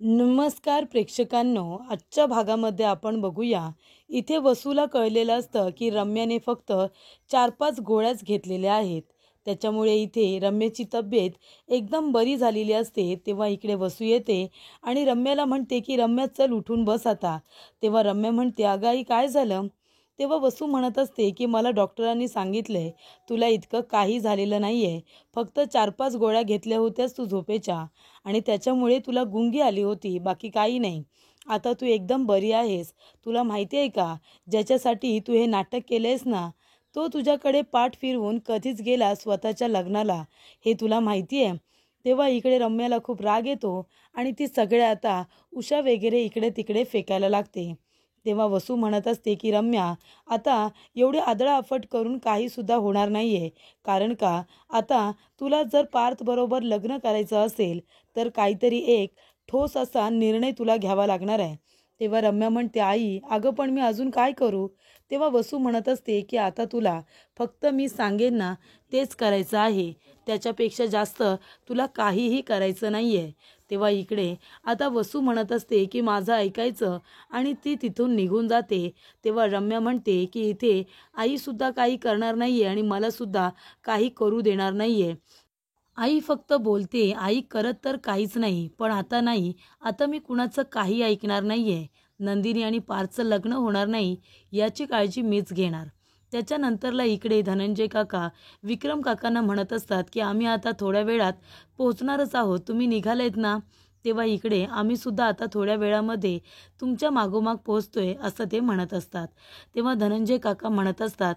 नमस्कार प्रेक्षकांनो, आजच्या भागामध्ये आपण बघूया. इथे वसूला कळलेलं असतं की रम्याने फक्त 4-5 गोळ्याच घेतलेल्या आहेत. त्याच्यामुळे इथे रम्याची तब्येत एकदम बरी झालेली असते. तेव्हा इकडे वसू येते आणि रम्याला म्हणते की रम्या चल उठून बस आता. तेव्हा रम्या म्हणते अगं आई काय झालं? तेव्हा वसू म्हणत असते की मला डॉक्टरांनी सांगितलंय तुला इतकं काही झालेलं नाही आहे. फक्त 4-5 गोळ्या घेतल्या होत्यास तू झोपेच्या आणि त्याच्यामुळे तुला गुंगी आली होती, बाकी काही नाही. आता तू एकदम बरी आहेस. तुला माहिती आहे का, ज्याच्यासाठी तू हे नाटक केलंयस ना, तो तुझ्याकडे पाठ फिरवून कधीच गेला स्वतःच्या लग्नाला, हे तुला माहिती आहे. तेव्हा इकडे रम्याला खूप राग येतो आणि ती सगळ्या आता उशा वगैरे इकडे तिकडे फेकायला लागते. तेव्हा वसू म्हणत असते की रम्या, आता एवढे आदळआफट करून काहीसुद्धा होणार नाही आहे. कारण का, आता तुला जर पार्थबरोबर लग्न करायचं असेल तर काहीतरी एक ठोस असा निर्णय तुला घ्यावा लागणार आहे. तेव्हा रम्या म्हणते आई अगं पण मी अजून काय करू? तेव्हा वसू म्हणत असते की आता तुला फक्त मी सांगेन ना तेच करायचं आहे. त्याच्यापेक्षा जास्त तुला काहीही करायचं नाही आहे. तेव्हा इकडे आता वसू म्हणत असते की माझं ऐकायचं आणि ती तिथून निघून जाते. तेव्हा रम्या म्हणते की इथे आईसुद्धा काही करणार नाही आहे आणि मलासुद्धा काही करू देणार नाही आहे. आई फक्त बोलते, आई करत तर काहीच नाही. पण आता नाही, आता मी कुणाचं काही ऐकणार नाही आहे. नंदिनी आणि पार्थचं लग्न होणार नाही याची काळजी मीच घेणार. त्याच्यानंतरला इकडे धनंजय काका विक्रम काकांना म्हणत असतात की आम्ही आता थोड्या वेळात पोहोचणारच आहोत, तुम्ही निघालेत ना. तेव्हा इकडे आम्ही सुद्धा आता थोड्या वेळामध्ये तुमच्या मागोमाग पोहोचतोय असं ते म्हणत असतात. तेव्हा धनंजय काका म्हणत असतात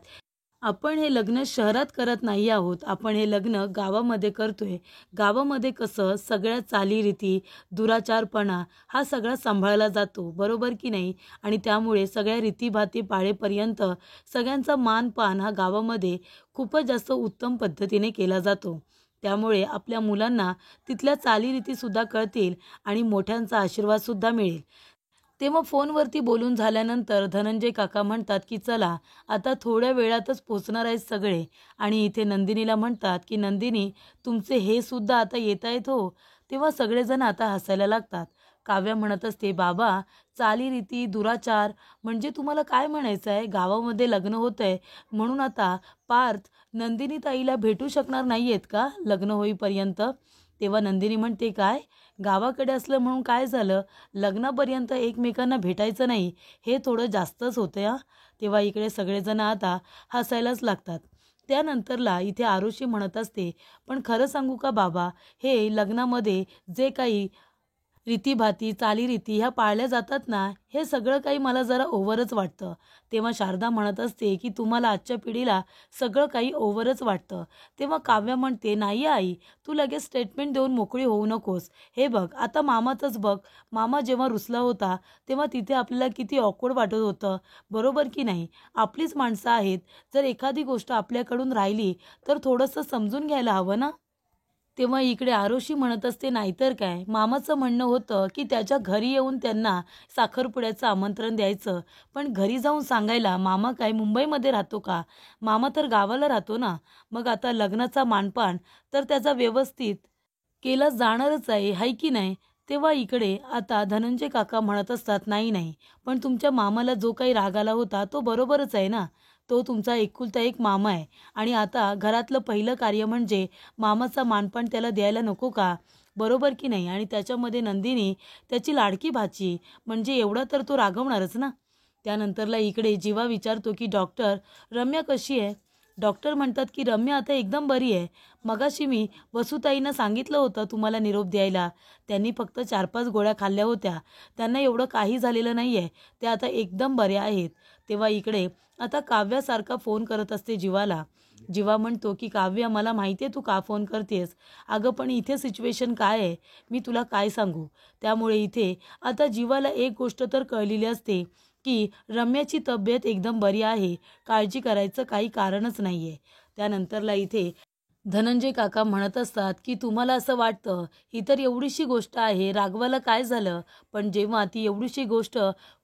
आपण हे लग्न शहरात करत नाही आहोत, आपण हे लग्न गावामध्ये करतोय. गावामध्ये कसं सगळ्या चालीरीती, दुराचारपणा हा सगळा सांभाळला जातो, बरोबर की नाही? आणि त्यामुळे सगळ्या रीतीभाती पाळेपर्यंत सगळ्यांचा मानपान हा गावामध्ये खूपच जास्त उत्तम पद्धतीने केला जातो. त्यामुळे आपल्या मुलांना तिथल्या चालीरीतीसुद्धा कळतील आणि मोठ्यांचा आशीर्वादसुद्धा मिळेल. तेव्हा फोनवरती बोलून झाल्यानंतर धनंजय काका म्हणतात की चला आता थोड्या वेळातच पोचणार आहेत सगळे. आणि इथे नंदिनीला म्हणतात की नंदिनी तुमचे हे सुद्धा आता येत आहेत हो. तेव्हा सगळेजण आता हसायला लागतात. काव्या म्हणत असते बाबा, चालीरीती दुराचार म्हणजे तुम्हाला काय म्हणायचं आहे? गावामध्ये लग्न होतं आहे म्हणून आता पार्थ नंदिनी ताईला भेटू शकणार नाही आहेत का लग्न होईपर्यंत? तेव्हा नंदिनी म्हणते काय, गावाकडे असलं म्हणून काय झालं, लग्नापर्यंत एकमेकांना भेटायचं नाही हे थोडं जास्तच होतं या. तेव्हा इकडे सगळेजण आता हसायलाच लागतात. त्यानंतरला इथे आरुषी म्हणत असते पण खरं सांगू का बाबा, हे लग्नामध्ये जे काही रीतीभाती चालीरीती ह्या पाळल्या जातात ना, हे सगळं काही मला जरा ओव्हरच वाटतं. तेव्हा शारदा म्हणत असते की तुम्हाला आजच्या पिढीला सगळं काही ओव्हरच वाटतं. तेव्हा काव्या म्हणते नाही आई, तू लगेच स्टेटमेंट देऊन मोकळी होऊ नकोस. हे बघ आता मामाचंच बघ, मामा जेव्हा रुसला होता तेव्हा तिथे आपल्याला किती ऑकवर्ड वाटत होतं, बरोबर की नाही? आपलीच माणसं आहेत, जर एखादी गोष्ट आपल्याकडून राहिली तर थोडंसं समजून घ्यायला हवं ना. तेव्हा इकडे आरुषी म्हणत असते नाहीतर काय, मामाचं म्हणणं होतं की त्याच्या घरी येऊन त्यांना साखरपुड्याचं आमंत्रण द्यायचं. पण घरी जाऊन सांगायला मामा काय मुंबईमध्ये राहतो का? मामा तर गावाला राहतो ना. मग आता लग्नाचा मानपान तर त्याचा व्यवस्थित केला जाणारच आहे, हाय की नाही? तेव्हा इकडे आता धनंजय काका म्हणत असतात नाही नाही, पण तुमच्या मामाला जो काही राग आला होता तो बरोबरच आहे ना. तो तुमचा एकुलता एक मामा आहे आणि आता घरातलं पहिलं कार्य म्हणजे मामाचा मानपान त्याला द्यायला नको का? बरोबर की नाही? आणि त्याच्यामध्ये नंदिनी त्याची लाडकी भाची म्हणजे एवढा तर तो रागवणारच ना. त्यानंतरला इकडे जीवा विचारतो की डॉक्टर, रम्या कशी आहे? डॉक्टर म्हणतात की रम्या आता एकदम बरी आहे. मगाशी मी वसुताईंना सांगितलं होतं तुम्हाला निरोप द्यायला. त्यांनी फक्त 4-5 गोळ्या खाल्ल्या होत्या. त्यांना एवढं काही झालेलं नाही आहे. त्या आता एकदम बऱ्या आहेत. तेव्हा इकडे आता काव्यासारखा फोन करत असते जीवाला. जीवा म्हणतो की काव्या मला माहिती आहे तू का फोन करतेस. अगं पण इथे सिच्युएशन काय आहे मी तुला काय सांगू. त्यामुळे इथे आता जीवाला एक गोष्ट तर कळलेली असते की रम्याची तब्येत एकदम बरी आहे, काळजी करायचं काही कारणच नाही आहे. त्यानंतरला इथे धनंजय काका म्हणत असतात की तुम्हाला असं वाटतं ही तर एवढीशी गोष्ट आहे, रागवायला काय झालं? पण जेव्हा ती एवढीशी गोष्ट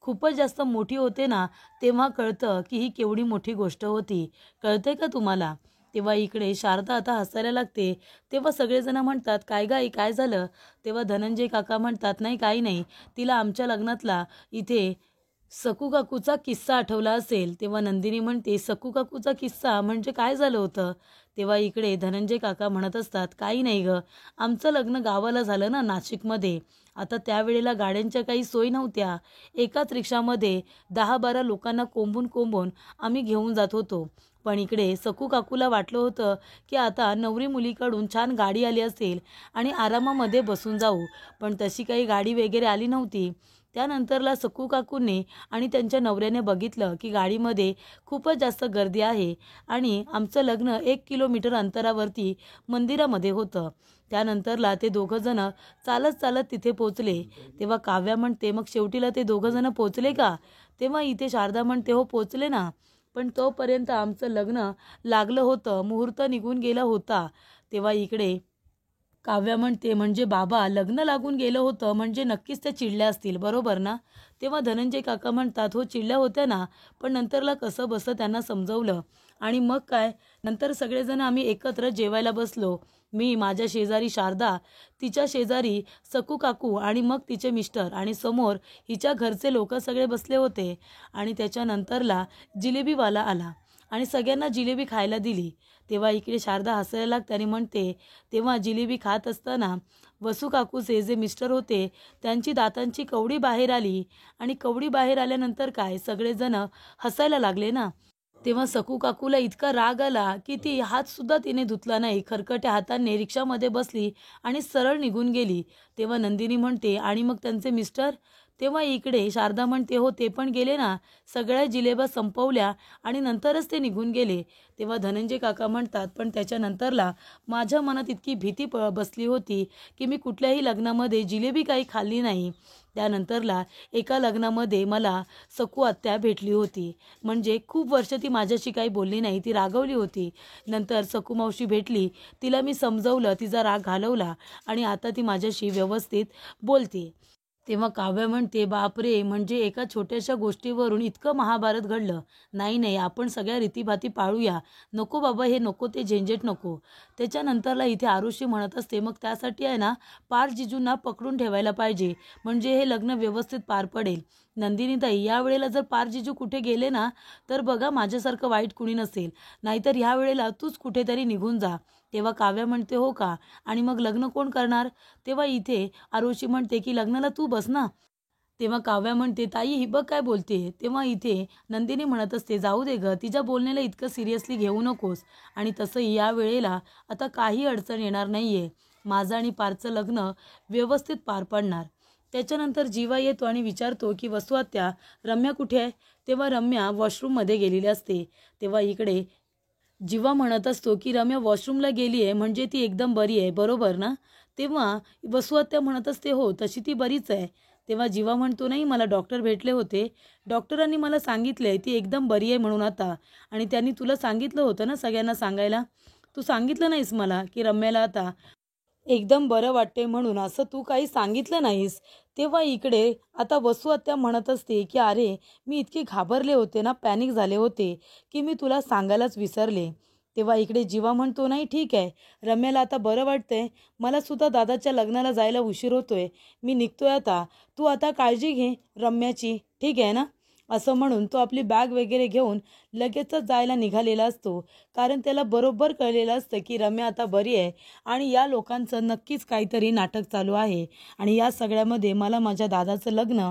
खूपच जास्त मोठी होते ना, तेव्हा कळतं की ही केवढी मोठी गोष्ट होती. कळतंय का तुम्हाला? तेव्हा इकडे शारदा आता हसायला लागते. तेव्हा सगळेजण म्हणतात, काय गाई काय झालं? तेव्हा धनंजय काका म्हणतात, नाही काही नाही, तिला आमच्या लग्नातला इथे सकू काकूचा किस्सा आठवला असेल. तेव्हा नंदिनी म्हणते, सकू काकूचा किस्सा म्हणजे काय झालं होतं? तेव्हा इकडे धनंजय काका म्हणत असतात, काही नाही गं, आमचं लग्न गावाला झालं ना नाशिकमध्ये. आता त्यावेळेला गाड्यांच्या काही सोयी नव्हत्या. एकाच रिक्षामध्ये 10-12 लोकांना कोंबून कोंबून आम्ही घेऊन जात होतो. पण इकडे सकू काकूला वाटलं होतं की आता नवरी मुलीकडून छान गाडी आली असेल आणि आरामामध्ये बसून जाऊ, पण तशी काही गाडी वगैरे आली नव्हती. त्यानंतरला सकू काकूंनी आणि त्यांच्या नवऱ्याने बघितलं की गाडीमध्ये खूपच जास्त गर्दी आहे आणि आमचं लग्न 1 किलोमीटर अंतरावरती मंदिरामध्ये होतं. त्यानंतरला ते दोघंजणं चालत चालत तिथे पोचले. तेव्हा काव्या म्हणते, मग शेवटीला ते दोघंजणं पोचले का? तेव्हा इथे शारदा म्हणते, हो पोचले ना, पण तोपर्यंत आमचं लग्न लागलं होतं, मुहूर्त निघून गेला होता. तेव्हा इकडे काव्या म्हणते, म्हणजे बाबा लग्न लागून गेलं होतं म्हणजे नक्कीच त्या चिडल्या असतील, बरोबर ना? तेव्हा धनंजय काका म्हणतात, हो चिडल्या होत्या ना, पण नंतरला कसं बसं त्यांना समजवलं आणि मग काय, नंतर सगळेजण आम्ही एकत्र जेवायला बसलो. मी, माझ्या शेजारी शारदा, तिच्या शेजारी सकू काकू आणि मग तिचे मिस्टर आणि समोर हिच्या घरचे लोक सगळे बसले होते. आणि त्याच्यानंतरला जिलेबीवाला आला आणि सगळ्यांना जिलेबी खायला दिली. तेव्हा इकडे शारदा हसायला लागते आणि म्हणते, तेव्हा जिलेबी खात असताना वसू काकूचे जे मिस्टर होते त्यांची दातांची कवडी बाहेर आली आणि कवडी बाहेर आल्यानंतर काय, सगळेजण हसायला लागले ना. तेव्हा सकू काकूला इतका राग आला की ती हातसुद्धा तिने धुतला नाही, खरकट्या हातांनी रिक्षामध्ये बसली आणि सरळ निघून गेली. तेव्हा नंदिनी म्हणते, आणि मग त्यांचे मिस्टर? तेव्हा इकडे शारदा म्हणते, हो ते पण गेले ना, सगळ्या जिलेबा संपवल्या आणि नंतरच ते निघून गेले. तेव्हा धनंजय काका म्हणतात, पण त्याच्यानंतरला माझ्या मनात इतकी भीती बसली होती की मी कुठल्याही लग्नामध्ये जिलेबी काही खाल्ली नाही. त्यानंतरला एका लग्नामध्ये मला सकू आत्या भेटली होती, म्हणजे खूप वर्ष ती माझ्याशी काही बोलली नाही, ती रागवली होती. नंतर सकू मावशी भेटली, तिला मी समजवलं, तिचा राग घालवला आणि आता ती माझ्याशी व्यवस्थित बोलते. तेव्हा काव्य म्हणते, बापरे, म्हणजे एका छोट्याशा गोष्टीवरून इतकं महाभारत घडलं. नाही नाही, आपण सगळ्या रीतीभाती पाळूया, नको बाबा हे नको, ते झंझट नको. त्याच्यानंतरला इथे आरुषी म्हणत असते, मग त्यासाठी आहे ना पार जिजूंना पकडून ठेवायला पाहिजे, म्हणजे हे लग्न व्यवस्थित पार पडेल. नंदिनीताई, यावेळेला जर पार जिजू कुठे गेले ना तर बघा माझ्यासारखं वाईट कुणी नसेल, नाहीतर ह्या वेळेला तूच कुठेतरी निघून जा. तेव्हा काव्या म्हणते, हो का, आणि मग लग्न कोण करणार? तेव्हा इथे आरुषी म्हणते की लग्नाला तू बस ना. तेव्हा काव्या म्हणते, ताई ही बघ काय बोलते. तेव्हा इथे नंदिनी म्हणत असते, जाऊ दे ग, तिच्या बोलण्याला इतकं सिरियसली घेऊ नकोस. आणि तसंही या वेळेला आता काही अडचण येणार नाहीये, माझं आणि पारचं लग्न व्यवस्थित पार पडणार. त्याच्यानंतर जीवा येतो आणि विचारतो की वसू आत्या, रम्या कुठे आहे? तेव्हा रम्या वॉशरूममध्ये गेलेली असते. तेव्हा इकडे जीवा म्हणत असतो की रम्या वॉशरूमला गेली आहे म्हणजे ती एकदम बरी आहे, बरोबर ना? तेव्हा वसू आत्या म्हणत असते, हो तशी ती बरीच आहे. तेव्हा जीवा म्हणतो, नाही मला डॉक्टर भेटले होते, डॉक्टरांनी मला सांगितले ती एकदम बरी आहे म्हणून आता, आणि त्यांनी तुला सांगितलं होतं ना सगळ्यांना सांगायला, तू सांगितलं नाहीस मला की रम्याला आता एकदम बरं वाटते म्हणून, असं तू काही सांगितलं नाहीस. तेव्हा इकडे आता वसू आत्या म्हणत असते की अरे मी इतके घाबरले होते ना, पॅनिक झाले होते की मी तुला सांगायलाच विसरले. तेव्हा इकडे जीवा म्हणतो, नाही ठीक आहे, रम्याला आता बरं वाटतंय, मला सुद्धा दादाच्या लग्नाला जायला उशीर होतोय, मी निघतोय आता, तू आता काळजी घे रम्याची, ठीक आहे ना? असं म्हणून तो आपली बॅग वगैरे घेऊन लगेचच जायला निघालेला असतो, कारण त्याला बरोबर कळलेलं असतं की रम्या आता बरी आहे आणि या लोकांचं नक्कीच काहीतरी नाटक चालू आहे आणि या सगळ्यामध्ये मला माझ्या दादाचं लग्न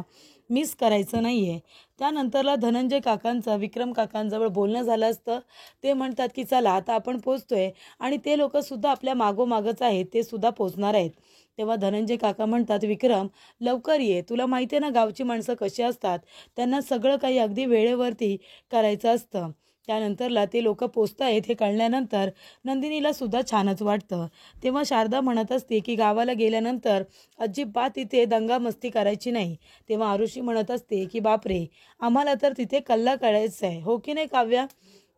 मिस करायचं नाही आहे. त्यानंतरला धनंजय काकांचं विक्रम काकांजवळ बोलणं झालं असतं. ते म्हणतात की चला आता आपण पोचतोय आणि ते लोकंसुद्धा आपल्या मागोमागच आहेत, ते सुद्धा पोचणार आहेत. तेव्हा धनंजय काका म्हणतात, विक्रम लवकर ये, तुला माहिती आहे ना गावची माणसं कशी असतात, त्यांना सगळं काही अगदी वेळेवरती करायचं असतं. त्यानंतरला ते लोक पोचतायत हे कळल्यानंतर नंदिनीला सुद्धा छानच वाटतं. तेव्हा शारदा म्हणत असते की गावाला गेल्यानंतर अजिबात तिथे दंगामस्ती करायची नाही. तेव्हा आरुषी म्हणत असते की बापरे, आम्हाला तर तिथे कल्ला करायचा आहे, हो की नाही काव्या?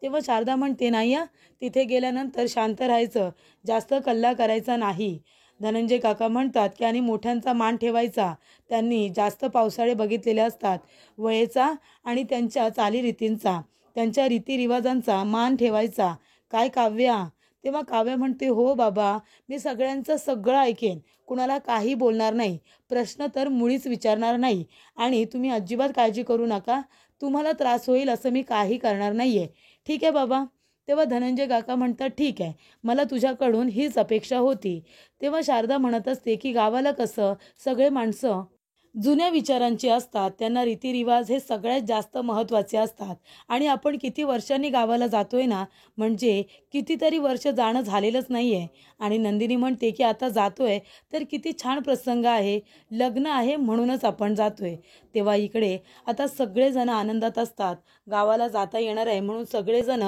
तेव्हा शारदा म्हणते, नाही तिथे गेल्यानंतर शांत राहायचं, जास्त कल्ला करायचा नाही. धनंजय काका म्हणतात की आणि मोठ्यांचा मान ठेवायचा, त्यांनी जास्त पावसाळे बघितलेले असतात, वयेचा आणि त्यांच्या चालीरीतींचा, त्यांच्या रीतिरिवाजांचा मान ठेवायचा, काय काव्या? तेव्हा काव्या म्हणते, हो बाबा, मी सगळ्यांचं सगळं ऐकेन, कुणाला काही बोलणार नाही, प्रश्न तर मुळीच विचारणार नाही आणि तुम्ही अजिबात काळजी करू नका, तुम्हाला त्रास होईल असं मी काही करणार नाही आहे. ठीक आहे बाबा. तेव्हा धनंजय काका म्हणतात, ठीक आहे, मला तुझ्याकडून हीच अपेक्षा होती. तेव्हा शारदा म्हणत असते की गावाला कसं सगळे माणसं जुन्या विचारांची असतात, त्यांना रीतिरिवाज हे सगळ्यात जास्त महत्त्वाचे असतात आणि आपण किती वर्षांनी गावाला जातोय ना, म्हणजे कितीतरी वर्ष जाणं झालेलंच नाही आहे. आणि नंदिनी म्हणते की आता जातोय तर किती छान प्रसंग आहे, लग्न आहे म्हणूनच आपण जातोय. तेव्हा इकडे आता सगळेजण आनंदात असतात, गावाला जाता येणार आहे म्हणून सगळेजण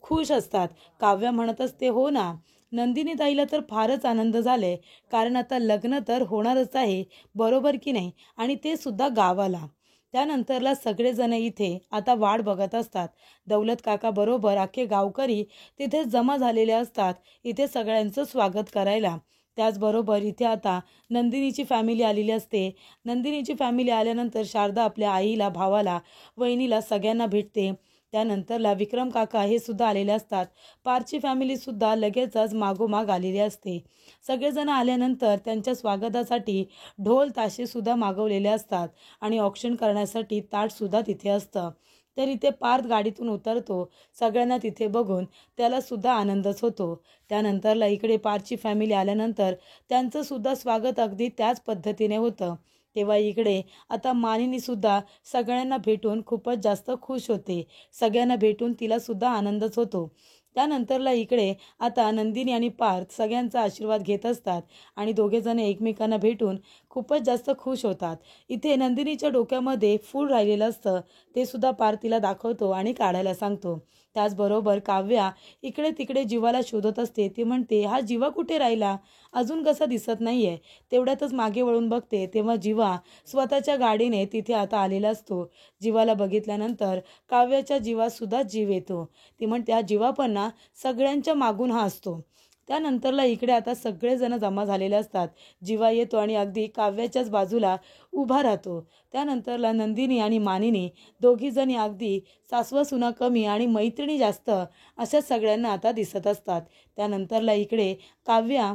खुश असतात. काव्या म्हणत असते, हो ना, नंदिनी ताईला तर फारच आनंद झालाय, कारण आता लग्न तर होणारच आहे, बरोबर की नाही, आणि ते सुद्धा गावाला. त्यानंतरला सगळेजण इथे आता वाट बघत असतात. दौलत काका बरोबर अख्खे गावकरी तिथे जमा झालेले असतात इथे सगळ्यांचं स्वागत करायला. त्याचबरोबर इथे आता नंदिनीची फॅमिली आलेली असते. नंदिनीची फॅमिली आल्यानंतर शारदा आपल्या आईला, भावाला, वहिनीला सगळ्यांना भेटते. त्यानंतरला विक्रम काका हे सुद्धा आलेले असतात. पारची फॅमिलीसुद्धा लगेचच मागोमाग आलेली असते. सगळेजण आल्यानंतर त्यांच्या स्वागतासाठी ढोल ताशेसुद्धा मागवलेले असतात आणि ऑक्शन करण्यासाठी ताटसुद्धा तिथे असतं. तर इथे पार्थ गाडीतून उतरतो. सगळ्यांना तिथे बघून त्यालासुद्धा आनंदच होतो. त्यानंतरला इकडे पारची फॅमिली आल्यानंतर त्यांचंसुद्धा स्वागत अगदी त्याच पद्धतीने होतं. तेव्हा इकडे आता मानिनीसुद्धा सगळ्यांना भेटून खूपच जास्त खुश होते. सगळ्यांना भेटून तिलासुद्धा आनंदच होतो. त्यानंतरला इकडे आता नंदिनी आणि पार्थ सगळ्यांचा आशीर्वाद घेत असतात आणि दोघेजण एकमेकांना भेटून खूपच जास्त खुश होतात. इथे नंदिनीच्या डोक्यामध्ये फूल राहिलेलं असतं, ते सुद्धा पार्थ तिला दाखवतो आणि काढायला सांगतो. त्याचबरोबर काव्या इकडे तिकडे जीवाला शोधत असते. ती म्हणते, हा जीवा कुठे राहिला, अजून कसा दिसत नाही आहे. तेवढ्यातच मागे वळून बघते, तेव्हा जीवा स्वतःच्या गाडीने तिथे आता आलेला असतो. जीवाला बघितल्यानंतर काव्याच्या जीवासुद्धा जीव येतो. ती म्हणते, हा जीवा पण ना सगळ्यांच्या मागून हा असतो. त्यानंतरला इकडे आता सगळेजण जमा झालेले असतात. जीवा येतो आणि अगदी काव्याच्याच बाजूला उभा राहतो. त्यानंतरला नंदिनी आणि मानिनी दोघीजणी अगदी सासवा-सुना कमी आणि मैत्रिणी जास्त अशा सगळ्यांना आता दिसत असतात. त्यानंतरला इकडे काव्या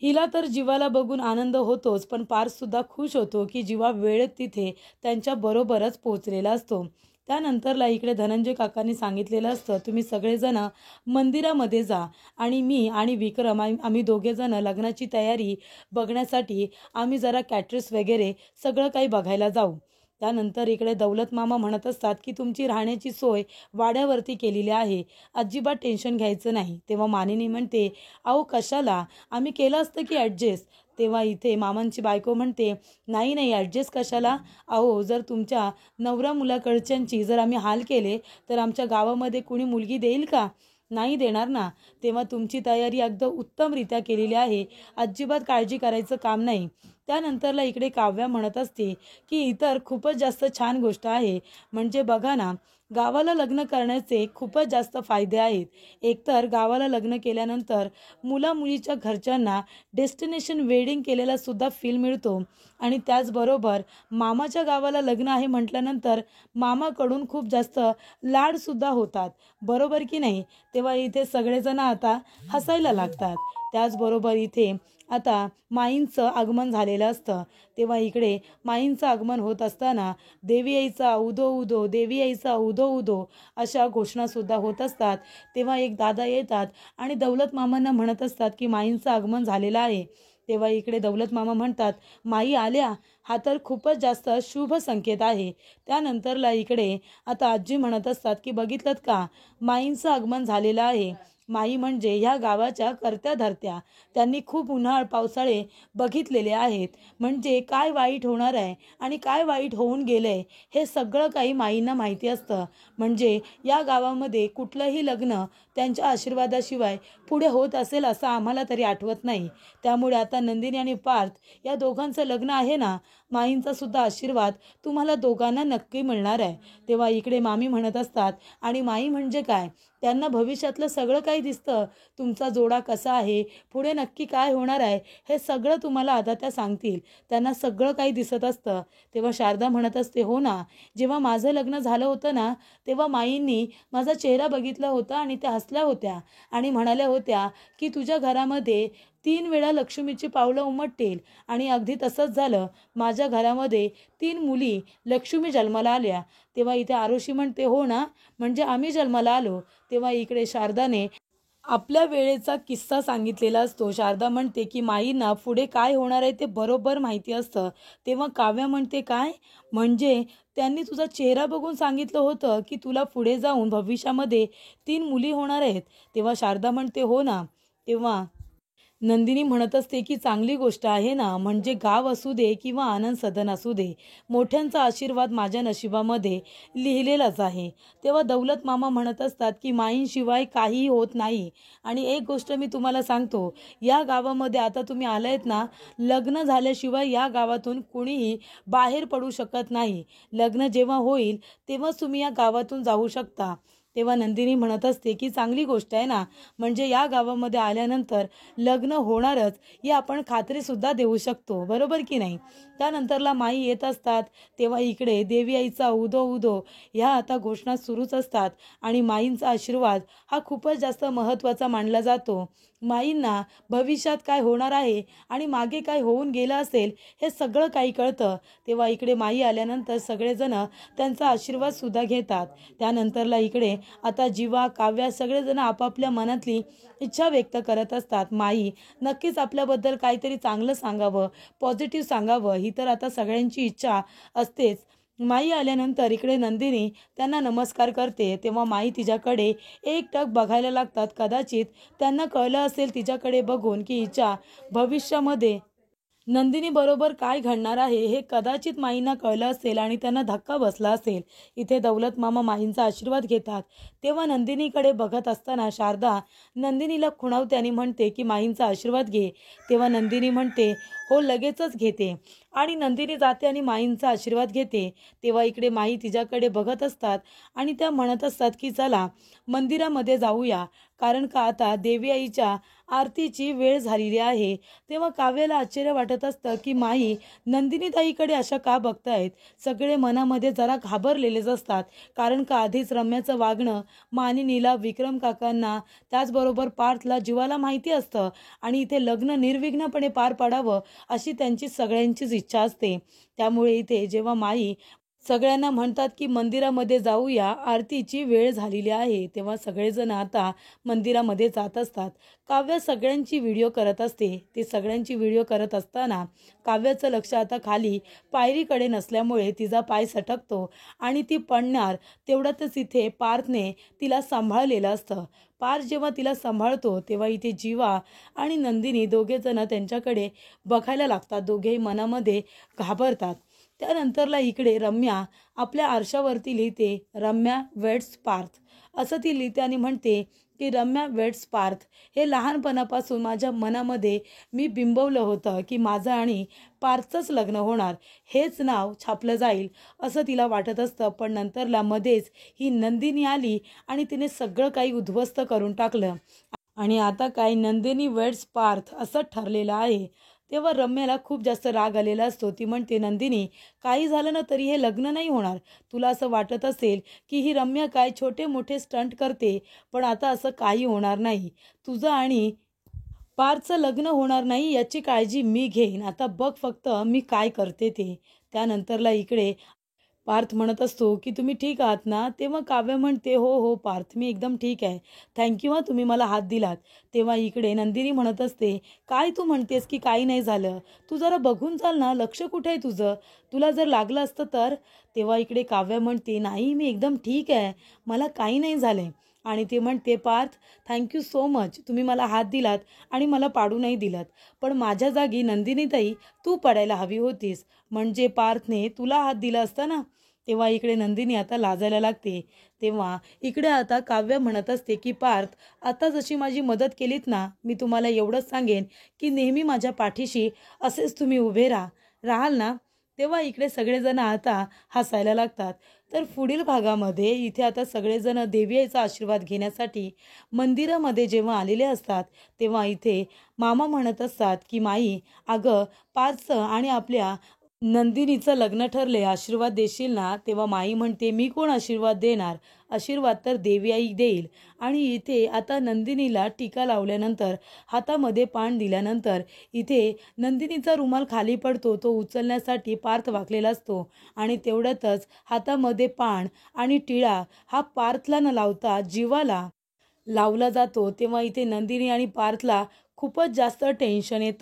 हिला तर जीवाला बघून आनंद होतोच, पण पार्थसुद्धा खुश होतो की जीवा वेळेत तिथे त्यांच्या बरोबरच पोहोचलेला असतो. त्यानंतरला इकडे धनंजय काकांनी सांगितलेलं असतं, तुम्ही सगळेजण मंदिरामध्ये जा आणि मी आणि विक्रम आम्ही दोघेजण लग्नाची तयारी बघण्यासाठी आम्ही जरा कॅटरेस वगैरे सगळं काही बघायला जाऊ. त्यानंतर इकडे दौलत मामा म्हणत असतात की तुमची राहण्याची सोय वाड्यावरती केलेली आहे, अजिबात टेन्शन घ्यायचं नाही. तेव्हा मानिनी म्हणते, अहो कशाला, आम्ही केलं असतं की ॲडजस्ट. तेव्हा इथे मामांची बायको म्हणते, नाही नाही, ॲडजस्ट कशाला, अहो जर तुमच्या नवरा मुलाकडच्यांची जर आम्ही हाल केले तर आमच्या गावामध्ये कुणी मुलगी देईल का, नाही देणार ना. तेव्हा तुमची तयारी अगदी उत्तमरित्या केलेली आहे, अजिबात काळजी करायचं काम नाही. त्यानंतरला इकडे काव्या म्हणत असते की इतर खूपच जास्त छान गोष्ट आहे, म्हणजे बघा ना, गावाला लग्न करण्याचे खूपच जास्त फायदे आहेत. एकतर गावाला लग्न केल्यानंतर मुला-मुलीच्या घरच्यांना डेस्टिनेशन वेडिंग केलेला सुद्धा फील मिळतो आणि त्याचबरोबर मामाच्या गावाला लग्न आहे म्हटल्यानंतर मामाकडून खूप जास्त लाडसुद्धा होतात, बरोबर की नाही. तेव्हा इथे सगळेजण आता हसायला लागतात. त्याचबरोबर इथे आता माईंचं आगमन झालेलं असतं. तेव्हा इकडे माईंचं आगमन होत असताना देवी आईचा उदो उदो, देवी आईचा उदो उदो अशा घोषणासुद्धा होत असतात. तेव्हा एक दादा येतात आणि दौलत मामांना म्हणत असतात की माईंचं आगमन झालेलं आहे. तेव्हा इकडे दौलत मामा म्हणतात, माई आल्या, हा तर खूपच जास्त शुभ संकेत आहे. त्यानंतरला इकडे आता आजी म्हणत असतात की बघितलं का, माईंचं आगमन झालेलं आहे. माई म्हणजे ह्या गावाच्या कर्त्या धर्त्या, त्यांनी खूप उन्हाळ पावसाळे बघितलेले आहेत, म्हणजे काय वाईट होणार आहे आणि काय वाईट होऊन गेलंय हे सगळं काही माईंना माहिती असतं. म्हणजे या गावामध्ये कुठलंही लग्न त्यांच्या आशीर्वादाशिवाय पुढे होत असेल असं आम्हाला तरी आठवत नाही. त्यामुळे आता नंदिनी आणि पार्थ या दोघांचं लग्न आहे ना, माईंचा सुद्धा आशीर्वाद तुम्हाला दोघांना नक्की मिळणार आहे. तेव्हा इकडे मामी म्हणत असतात, आणि माई म्हणजे काय, त्यांना भविष्यातलं सगळं काही दिसतं, तुमचा जोडा कसा आहे, पुढे नक्की काय होणार आहे, हे सगळं तुम्हाला आता त्या सांगतील. त्यांना सगळं काही दिसत असतं. तेव्हा शारदा म्हणत असते, हो ना, जेव्हा माझं लग्न झालं होतं ना, तेव्हा माईंनी माझा चेहरा बघितला होता आणि त्या हसल्या होत्या आणि म्हणाल्या होत्या की तुझ्या घरामध्ये 3 वेळा लक्ष्मीची पावलं उमटतील. आणि अगदी तसंच झालं. माझ्या घरामध्ये 3 मुली लक्ष्मी जन्माला आल्या. तेव्हा इथे आरुषी म्हणते, हो ना, म्हणजे आम्ही जन्माला आलो. तेव्हा इकडे शारदाने आपल्या वेळेचा किस्सा सांगितलेला असतो. शारदा म्हणते की माईंना पुढे काय होणार आहे ते बरोबर माहिती असतं. तेव्हा काव्या म्हणते, काय म्हणजे त्यांनी तुझा चेहरा बघून सांगितलं होतं की तुला पुढे जाऊन भविष्यामध्ये 3 मुली होणार आहेत. तेव्हा शारदा म्हणते, हो ना. तेव्हा नंदिनी म्हणत असते की चांगली गोष्ट आहे ना, म्हणजे गाव असू दे किंवा आनंद सदन असू दे, मोठ्यांचा आशीर्वाद माझ्या नशिबामध्ये लिहिलेलाच आहे. तेव्हा दौलत मामा म्हणत असतात की माईंशिवाय काहीही होत नाही. आणि एक गोष्ट मी तुम्हाला सांगतो, या गावामध्ये आता तुम्ही आलायत ना, लग्न झाल्याशिवाय या गावातून कुणीही बाहेर पडू शकत नाही. लग्न जेव्हा होईल तेव्हाच तुम्ही या गावातून जाऊ शकता. तेव्हा नंदिनी म्हणत असते की चांगली गोष्ट आहे ना, म्हणजे या गावामध्ये आल्यानंतर लग्न होणारच ही आपण खात्रीसुद्धा देऊ शकतो, बरोबर की नाही. त्यानंतरला माई येत असतात. तेव्हा इकडे देवी आईचा उदो उदो ह्या आता घोषणा सुरूच असतात. आणि माईंचा आशीर्वाद हा खूपच जास्त महत्त्वाचा मानला जातो. माईंना भविष्यात काय होणार आहे आणि मागे काय होऊन गेलं असेल हे सगळं काही कळतं. तेव्हा इकडे माई आल्यानंतर सगळेजण त्यांचा आशीर्वाद सुद्धा घेतात. त्यानंतरला इकडे आता जीवा, काव्या सगळेजण आपापल्या मनातली इच्छा व्यक्त करत असतात. माई नक्कीच आपल्याबद्दल काहीतरी चांगलं सांगावं, पॉझिटिव्ह सांगावं, ही तर आता सगळ्यांची इच्छा असतेच. माई आल्यानंतर इकडे नंदिनी त्यांना नमस्कार करते. तेव्हा माई तिच्याकडे एकटक बघायला लागतात. कदाचित त्यांना कळलं असेल तिच्याकडे बघून की हिच्या भविष्यामध्ये नंदिनी बरोबर काय घडणार आहे हे कदाचित माईंना कळलं असेल आणि त्यांना धक्का बसला असेल. इथे दौलत मामा माईंचा आशीर्वाद घेतात. तेव्हा नंदिनीकडे बघत असताना शारदा नंदिनीला खुणावते आणि म्हणते की माईंचा आशीर्वाद घे. तेव्हा नंदिनी म्हणते, हो, लगेचच घेते. आणि नंदिनी जाते आणि माईंचा आशीर्वाद घेते. तेव्हा इकडे माई तिच्याकडे बघत असतात आणि त्या म्हणत असतात की चला मंदिरामध्ये जाऊया, कारण का आता देवी आईच्या आरतीची वेळ झालेली आहे. तेव्हा काव्याला आश्चर्य वाटत असतं की माई नंदिनीताईकडे अशा का बघतायत. सगळे मनामध्ये जरा घाबरलेलेच असतात, कारण का आधीच रम्याचं वागणं मानिनीला, विक्रम काकांना, त्याचबरोबर पार्थला, जीवाला माहिती असतं. आणि इथे लग्न निर्विघ्नपणे पार पाडावं अशी त्यांची सगळ्यांचीच इच्छा असते. त्यामुळे इथे जेव्हा माई सगळ्यांना म्हणतात की मंदिरामध्ये जाऊया, आरतीची वेळ झालेली आहे, तेव्हा सगळेजण आता मंदिरामध्ये जात असतात. काव्य सगळ्यांची व्हिडिओ करत असते. ते सगळ्यांची व्हिडिओ करत असताना काव्याचं लक्ष आता खाली पायरीकडे नसल्यामुळे तिचा पाय सटकतो आणि ती पडणार. तेवढ्यातच इथे पार्थने तिला सांभाळलेलं असतं. पार्थ जेव्हा तिला सांभाळतो तेव्हा इथे जीवा आणि नंदिनी दोघेजण त्यांच्याकडे बघायला लागतात. दोघेही मनामध्ये घाबरतात. त्यानंतरला इकडे रम्या आपल्या आरशावरती लिहिते, रम्या वेड्स पार्थ असं ती लिहिते आणि म्हणते की रम्या वेड्स पार्थ हे लहानपणापासून माझ्या मनामध्ये मी बिंबवलं होतं की माझं आणि पार्थचंच लग्न होणार, हेच नाव छापलं जाईल असं तिला वाटत असतं. पण नंतरला मध्येच ही नंदिनी आली आणि तिने सगळं काही उद्ध्वस्त करून टाकलं. आणि आता काय नंदिनी वेड्स पार्थ असं ठरलेलं आहे. तेव्हा रम्याला खूप जास्त राग आलेला असतो. ती म्हणते, नंदिनी, काही झालं ना तरी हे लग्न नाही होणार. तुला असं वाटत असेल की ही रम्या काय छोटे मोठे स्टंट करते, पण आता असं काही होणार नाही. तुझं आणि पार्थचं लग्न होणार नाही याची काळजी मी घेईन. आता बघ फक्त मी काय करते ते. त्यानंतरला इकडे पार्थ म्हणत असतो की तुम्ही ठीक आहात ना. तेव्हा काव्य म्हणते, हो हो पार्थ, मी एकदम ठीक आहे. थँक्यू हां, तुम्ही मला हात दिलात. तेव्हा इकडे नंदिनी म्हणत असते, काय तू म्हणतेस की काही नाही झालं, तू जरा बघून चाल ना, लक्ष कुठे आहे तुझं, तुला जर लागलं असतं तर. तेव्हा इकडे काव्य म्हणते, नाही मी एकदम ठीक आहे, मला काही नाही झाले. आणि ते म्हणते, पार्थ थँक्यू सो मच, तुम्ही मला हात दिलात आणि मला पाडू नाही दिलात. पण माझ्या जागी नंदिनीताई तू पडायला हवी होतीस, म्हणजे पार्थने तुला हात दिला असता ना. तेव्हा इकडे नंदिनी आता लाजायला लागते. तेव्हा इकडे आता काव्य म्हणत असते की पार्थ, आता जशी माझी मदत केलीत ना, मी तुम्हाला एवढंच सांगेन की नेहमी माझ्या पाठीशी असेच तुम्ही उभे राहाल ना. तेव्हा इकडे सगळेजण आता हसायला लागतात. तर पुढील भागामध्ये इथे आता सगळेजण देवी आईचा आशीर्वाद घेण्यासाठी मंदिरामध्ये जेव्हा आलेले असतात, तेव्हा इथे मामा म्हणत असतात की माई, अगं पार्थचं आणि आपल्या नंदिनीचं लग्न ठरले, आशीर्वाद देशील ना? तेव्हा माई म्हणते, मी कोण आशीर्वाद देणार, आशीर्वाद तर देवी आई देईल. आणि इथे आता नंदिनीला टीका लावल्यानंतर हातामध्ये पान दिल्यानंतर इथे नंदिनीचा रुमाल खाली पडतो, तो उचलण्यासाठी पार्थ वाकलेला असतो आणि तेवढ्यातच हातामध्ये पान आणि टिळा हा पार्थला न लावता जीवाला लावला जातो. तेव्हा इथे नंदिनी आणि पार्थला खूपच जास्त टेन्शन येतं.